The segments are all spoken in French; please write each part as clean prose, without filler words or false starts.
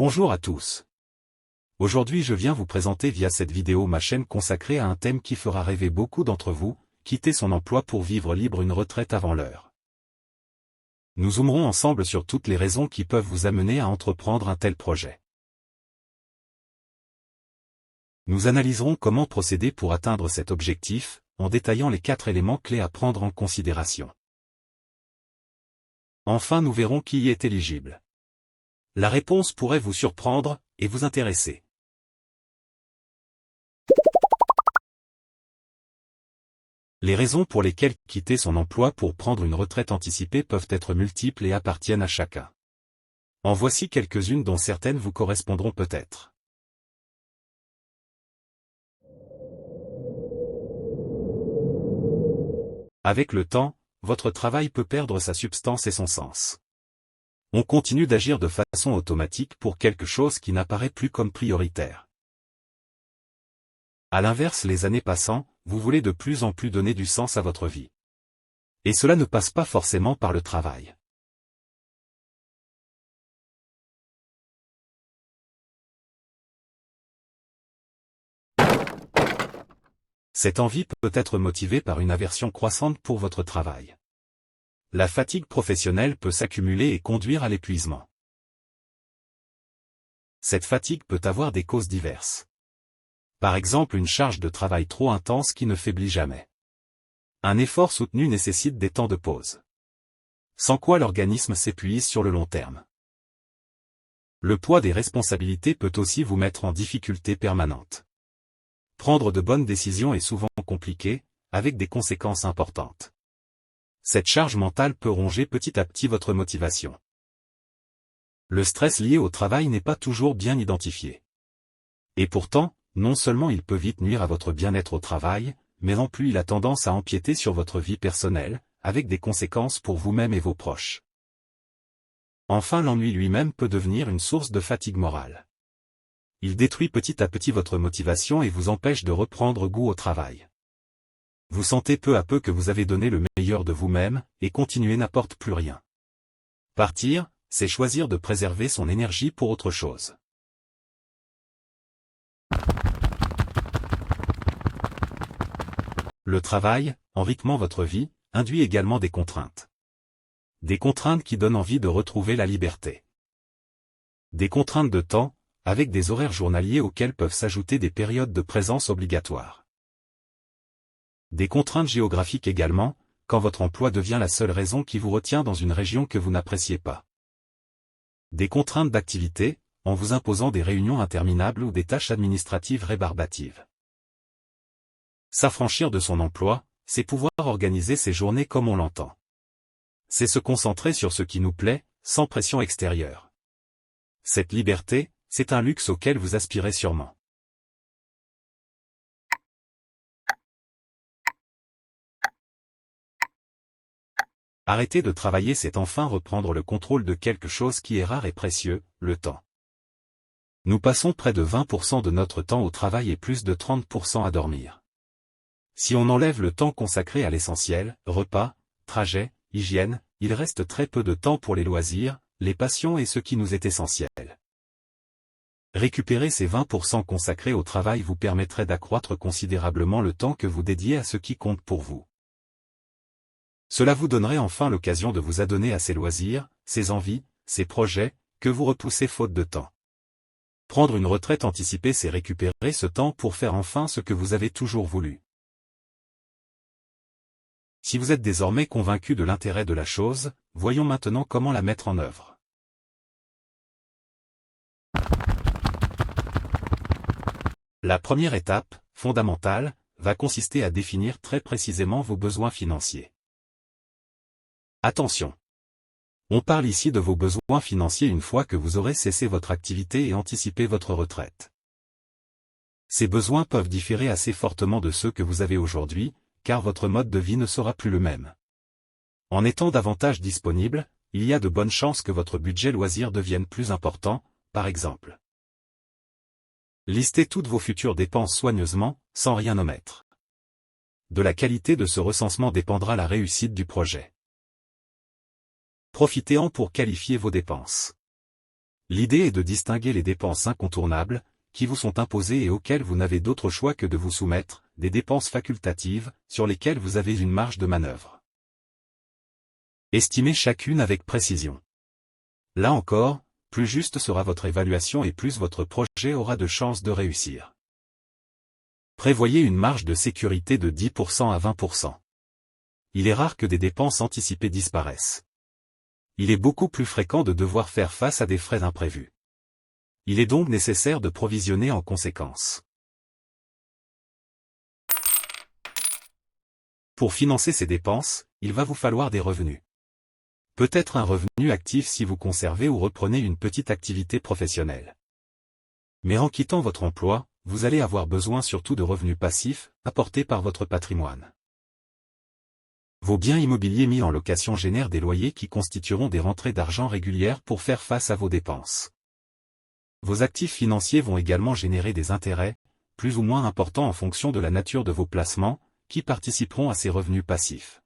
Bonjour à tous. Aujourd'hui je viens vous présenter via cette vidéo ma chaîne consacrée à un thème qui fera rêver beaucoup d'entre vous, quitter son emploi pour vivre libre une retraite avant l'heure. Nous zoomerons ensemble sur toutes les raisons qui peuvent vous amener à entreprendre un tel projet. Nous analyserons comment procéder pour atteindre cet objectif, en détaillant les 4 éléments clés à prendre en considération. Enfin nous verrons qui y est éligible. La réponse pourrait vous surprendre et vous intéresser. Les raisons pour lesquelles quitter son emploi pour prendre une retraite anticipée peuvent être multiples et appartiennent à chacun. En voici quelques-unes dont certaines vous correspondront peut-être. Avec le temps, votre travail peut perdre sa substance et son sens. On continue d'agir de façon automatique pour quelque chose qui n'apparaît plus comme prioritaire. À l'inverse, les années passant, vous voulez de plus en plus donner du sens à votre vie. Et cela ne passe pas forcément par le travail. Cette envie peut être motivée par une aversion croissante pour votre travail. La fatigue professionnelle peut s'accumuler et conduire à l'épuisement. Cette fatigue peut avoir des causes diverses. Par exemple, une charge de travail trop intense qui ne faiblit jamais. Un effort soutenu nécessite des temps de pause. Sans quoi l'organisme s'épuise sur le long terme. Le poids des responsabilités peut aussi vous mettre en difficulté permanente. Prendre de bonnes décisions est souvent compliqué, avec des conséquences importantes. Cette charge mentale peut ronger petit à petit votre motivation. Le stress lié au travail n'est pas toujours bien identifié. Et pourtant, non seulement il peut vite nuire à votre bien-être au travail, mais en plus il a tendance à empiéter sur votre vie personnelle, avec des conséquences pour vous-même et vos proches. Enfin, l'ennui lui-même peut devenir une source de fatigue morale. Il détruit petit à petit votre motivation et vous empêche de reprendre goût au travail. Vous sentez peu à peu que vous avez donné le meilleur de vous-même, et continuer n'apporte plus rien. Partir, c'est choisir de préserver son énergie pour autre chose. Le travail, en rythmant votre vie, induit également des contraintes. Des contraintes qui donnent envie de retrouver la liberté. Des contraintes de temps, avec des horaires journaliers auxquels peuvent s'ajouter des périodes de présence obligatoires. Des contraintes géographiques également, quand votre emploi devient la seule raison qui vous retient dans une région que vous n'appréciez pas. Des contraintes d'activité, en vous imposant des réunions interminables ou des tâches administratives rébarbatives. S'affranchir de son emploi, c'est pouvoir organiser ses journées comme on l'entend. C'est se concentrer sur ce qui nous plaît, sans pression extérieure. Cette liberté, c'est un luxe auquel vous aspirez sûrement. Arrêter de travailler, c'est enfin reprendre le contrôle de quelque chose qui est rare et précieux, le temps. Nous passons près de 20% de notre temps au travail et plus de 30% à dormir. Si on enlève le temps consacré à l'essentiel, repas, trajets, hygiène, il reste très peu de temps pour les loisirs, les passions et ce qui nous est essentiel. Récupérer ces 20% consacrés au travail vous permettrait d'accroître considérablement le temps que vous dédiez à ce qui compte pour vous. Cela vous donnerait enfin l'occasion de vous adonner à ces loisirs, ces envies, ces projets, que vous repoussez faute de temps. Prendre une retraite anticipée, c'est récupérer ce temps pour faire enfin ce que vous avez toujours voulu. Si vous êtes désormais convaincu de l'intérêt de la chose, voyons maintenant comment la mettre en œuvre. La première étape, fondamentale, va consister à définir très précisément vos besoins financiers. Attention! On parle ici de vos besoins financiers une fois que vous aurez cessé votre activité et anticipé votre retraite. Ces besoins peuvent différer assez fortement de ceux que vous avez aujourd'hui, car votre mode de vie ne sera plus le même. En étant davantage disponible, il y a de bonnes chances que votre budget loisir devienne plus important, par exemple. Listez toutes vos futures dépenses soigneusement, sans rien omettre. De la qualité de ce recensement dépendra la réussite du projet. Profitez-en pour qualifier vos dépenses. L'idée est de distinguer les dépenses incontournables, qui vous sont imposées et auxquelles vous n'avez d'autre choix que de vous soumettre, des dépenses facultatives, sur lesquelles vous avez une marge de manœuvre. Estimez chacune avec précision. Là encore, plus juste sera votre évaluation et plus votre projet aura de chances de réussir. Prévoyez une marge de sécurité de 10% à 20%. Il est rare que des dépenses anticipées disparaissent. Il est beaucoup plus fréquent de devoir faire face à des frais imprévus. Il est donc nécessaire de provisionner en conséquence. Pour financer ces dépenses, il va vous falloir des revenus. Peut-être un revenu actif si vous conservez ou reprenez une petite activité professionnelle. Mais en quittant votre emploi, vous allez avoir besoin surtout de revenus passifs, apportés par votre patrimoine. Vos biens immobiliers mis en location génèrent des loyers qui constitueront des rentrées d'argent régulières pour faire face à vos dépenses. Vos actifs financiers vont également générer des intérêts, plus ou moins importants en fonction de la nature de vos placements, qui participeront à ces revenus passifs.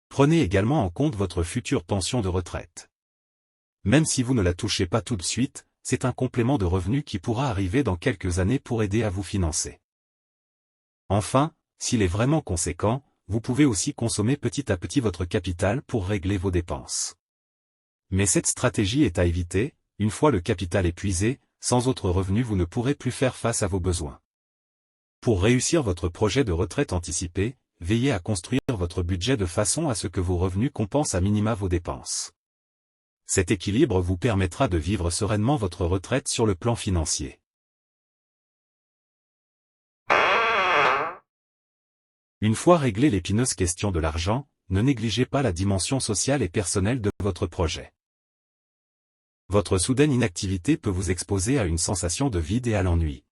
Prenez également en compte votre future pension de retraite. Même si vous ne la touchez pas tout de suite, c'est un complément de revenus qui pourra arriver dans quelques années pour aider à vous financer. Enfin, s'il est vraiment conséquent, vous pouvez aussi consommer petit à petit votre capital pour régler vos dépenses. Mais cette stratégie est à éviter, une fois le capital épuisé, sans autre revenu vous ne pourrez plus faire face à vos besoins. Pour réussir votre projet de retraite anticipée, veillez à construire votre budget de façon à ce que vos revenus compensent à minima vos dépenses. Cet équilibre vous permettra de vivre sereinement votre retraite sur le plan financier. Une fois réglée l'épineuse question de l'argent, ne négligez pas la dimension sociale et personnelle de votre projet. Votre soudaine inactivité peut vous exposer à une sensation de vide et à l'ennui.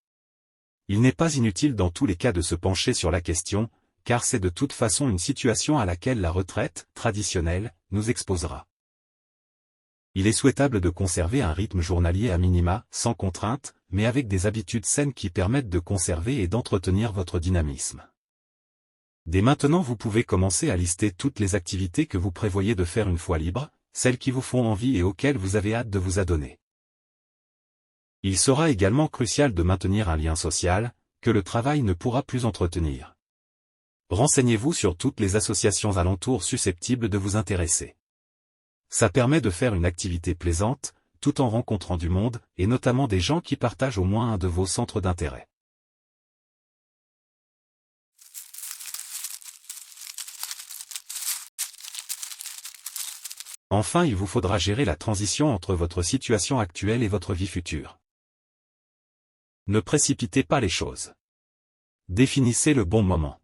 Il n'est pas inutile dans tous les cas de se pencher sur la question, car c'est de toute façon une situation à laquelle la retraite, traditionnelle, nous exposera. Il est souhaitable de conserver un rythme journalier à minima, sans contrainte, mais avec des habitudes saines qui permettent de conserver et d'entretenir votre dynamisme. Dès maintenant vous pouvez commencer à lister toutes les activités que vous prévoyez de faire une fois libre, celles qui vous font envie et auxquelles vous avez hâte de vous adonner. Il sera également crucial de maintenir un lien social, que le travail ne pourra plus entretenir. Renseignez-vous sur toutes les associations alentours susceptibles de vous intéresser. Ça permet de faire une activité plaisante, tout en rencontrant du monde, et notamment des gens qui partagent au moins un de vos centres d'intérêt. Enfin, il vous faudra gérer la transition entre votre situation actuelle et votre vie future. Ne précipitez pas les choses. Définissez le bon moment.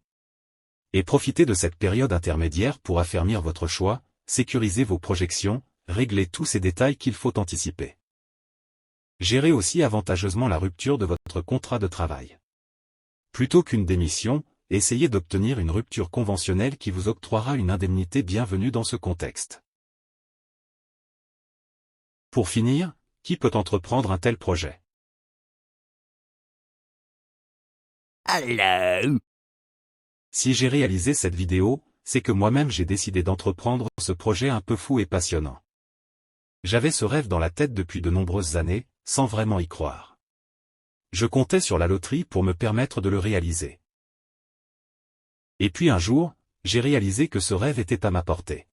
Et profitez de cette période intermédiaire pour affermir votre choix, sécurisez vos projections, réglez tous ces détails qu'il faut anticiper. Gérez aussi avantageusement la rupture de votre contrat de travail. Plutôt qu'une démission, essayez d'obtenir une rupture conventionnelle qui vous octroiera une indemnité bienvenue dans ce contexte. Pour finir, qui peut entreprendre un tel projet? Hello. Si j'ai réalisé cette vidéo, c'est que moi-même j'ai décidé d'entreprendre ce projet un peu fou et passionnant. J'avais ce rêve dans la tête depuis de nombreuses années, sans vraiment y croire. Je comptais sur la loterie pour me permettre de le réaliser. Et puis un jour, j'ai réalisé que ce rêve était à ma portée.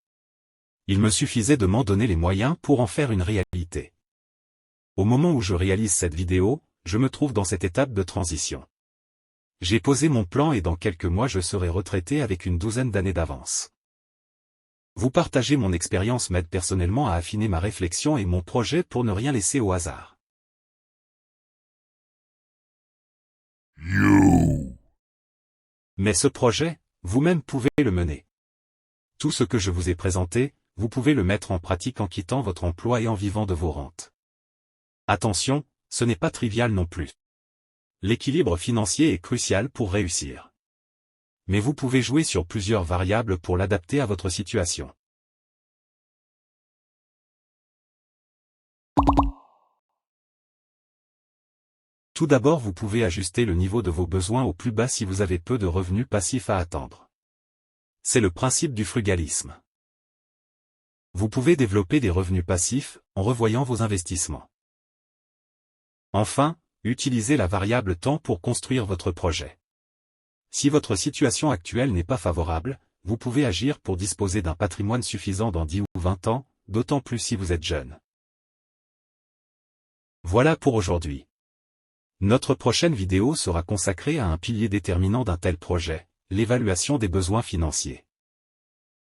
Il me suffisait de m'en donner les moyens pour en faire une réalité. Au moment où je réalise cette vidéo, je me trouve dans cette étape de transition. J'ai posé mon plan et dans quelques mois je serai retraité avec une douzaine d'années d'avance. Vous partager mon expérience m'aide personnellement à affiner ma réflexion et mon projet pour ne rien laisser au hasard. Mais ce projet, vous-même pouvez le mener. Tout ce que je vous ai présenté, vous pouvez le mettre en pratique en quittant votre emploi et en vivant de vos rentes. Attention, ce n'est pas trivial non plus. L'équilibre financier est crucial pour réussir. Mais vous pouvez jouer sur plusieurs variables pour l'adapter à votre situation. Tout d'abord, vous pouvez ajuster le niveau de vos besoins au plus bas si vous avez peu de revenus passifs à attendre. C'est le principe du frugalisme. Vous pouvez développer des revenus passifs en revoyant vos investissements. Enfin, utilisez la variable temps pour construire votre projet. Si votre situation actuelle n'est pas favorable, vous pouvez agir pour disposer d'un patrimoine suffisant dans 10 ou 20 ans, d'autant plus si vous êtes jeune. Voilà pour aujourd'hui. Notre prochaine vidéo sera consacrée à un pilier déterminant d'un tel projet, l'évaluation des besoins financiers.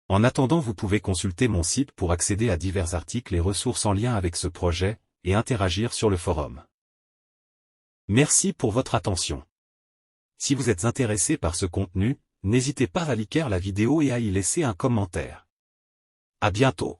En attendant, vous pouvez consulter mon site pour accéder à divers articles et ressources en lien avec ce projet, et interagir sur le forum. Merci pour votre attention. Si vous êtes intéressé par ce contenu, n'hésitez pas à liker la vidéo et à y laisser un commentaire. À bientôt.